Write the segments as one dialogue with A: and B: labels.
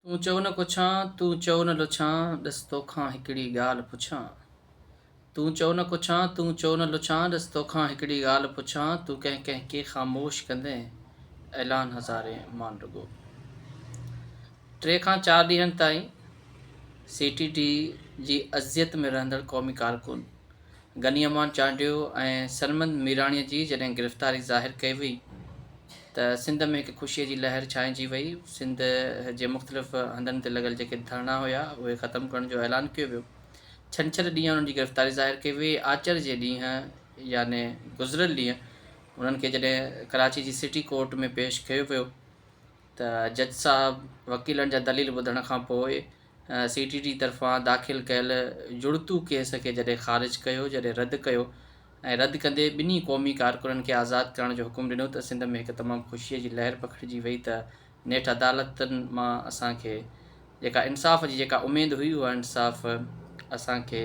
A: तूं चओ न कुछां, तूं चओ न लुछां, ॾिस तोखां हिकिड़ी ॻाल्हि पुछां। तूं चओ न कुछां, तूं चओ न लुछां, ॾिस तोखां हिकिड़ी ॻाल्हि पुछां। तूं कंहिं कंहिं खे ख़ामोश कंदे, ऐलान हज़ारे मान रुॻो। 3 खां 4 ॾींहंनि ताईं CTD जी अज़ियत में रहंदड़ क़ौमी कारकुन गनीअमान चांडियो ऐं सरमंद मीराणीअ जी जॾहिं गिरफ़्तारी ज़ाहिर कई वई त सिंध में हिकु ख़ुशीअ जी लहर छाइंजी वई। सिंध जे मुख़्तलिफ़ हंधनि ते लॻल जेके धरना हुया उहे ख़तमु करण जो ऐलान कयो वियो। छंछरु ॾींहुं उन्हनि जी गिरफ़्तारी ज़ाहिर कई वई। आचर जे ॾींहुं याने गुज़िरियल ॾींहुं उन्हनि खे जॾहिं कराची जी सिटी कोर्ट में पेश कयो वियो त जज साहब वकीलनि जा दलील ॿुधण खां पोइ CTD तरफ़ां दाख़िल कयल जुड़तू केस खे जॾहिं ख़ारिज कयो, जॾहिं रद्द कयो ऐं रद्द कंदे ॿिन्ही क़ौमी कारकुननि खे आज़ादु करण जो हुकुम ॾिनो त सिंध में हिकु तमामु ख़ुशीअ जी लहर पखिड़िजी वई त नेठि अदालतुनि मां असांखे जेका इंसाफ़ जी जेका उमेदु हुई उहा इंसाफ़ असांखे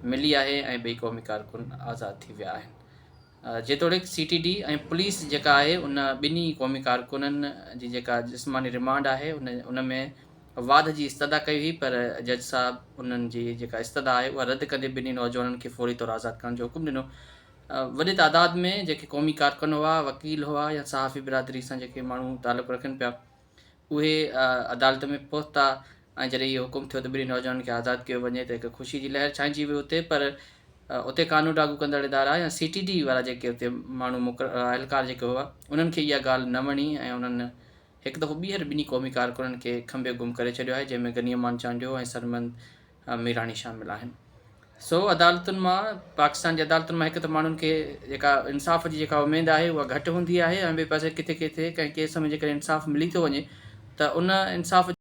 A: मिली आहे ऐं ॿई क़ौमी कारकुन आज़ादु थी विया आहिनि। जेतोणीकि CTD ऐं पुलिस जेका आहे उन ॿिन्ही क़ौमी कारकुननि जी जेका जिस्मानी रिमांड आहे उन में वाद जी इस्तदा कई हुई, पर जज साहब उन्हनि जी जेका इस्तदा आहे उहा रद्द कंदे ॿिन्ही नौजवाननि खे फौरी तौरु आज़ादु करण जो हुकुम ॾिनो। वॾे तादाद में जेके क़ौमी कारकुन हुआ, वकील हुआ या सहाफ़ी बिरादरी सां जेके माण्हू तालुक़ु रखनि पिया उहे अदालत में पहुता ऐं जॾहिं इहो हुकुम थियो त ॿिन्ही नौजवाननि खे आज़ादु कयो वञे त हिकु ख़ुशी जी लहर छाइंजी वई हुते। पर उते कानून लागू कंदड़ इदारा या CTD वारा जेके उते माण्हू अहलकार जेके हुआ उन्हनि खे इहा ॻाल्हि न वणी ऐं उन्हनि हिकु दफ़ो ॿीहर ॿिन्ही क़ौमी कारकुननि खे खंभे गुम करे छॾियो आहे, जंहिंमें गनीअमान चांडियो ऐं सरमंद मीराणी शामिल आहिनि। सो अदालतुनि मां पाकिस्तान जी अदालतुनि मां हिकु त माण्हुनि खे जेका इंसाफ़ जी जेका उमेदु आहे उहा घटि हूंदी आहे ऐं ॿिए पासे किथे किथे कंहिं केस में जेकर इंसाफ़ मिली थो वञे त उन इंसाफ़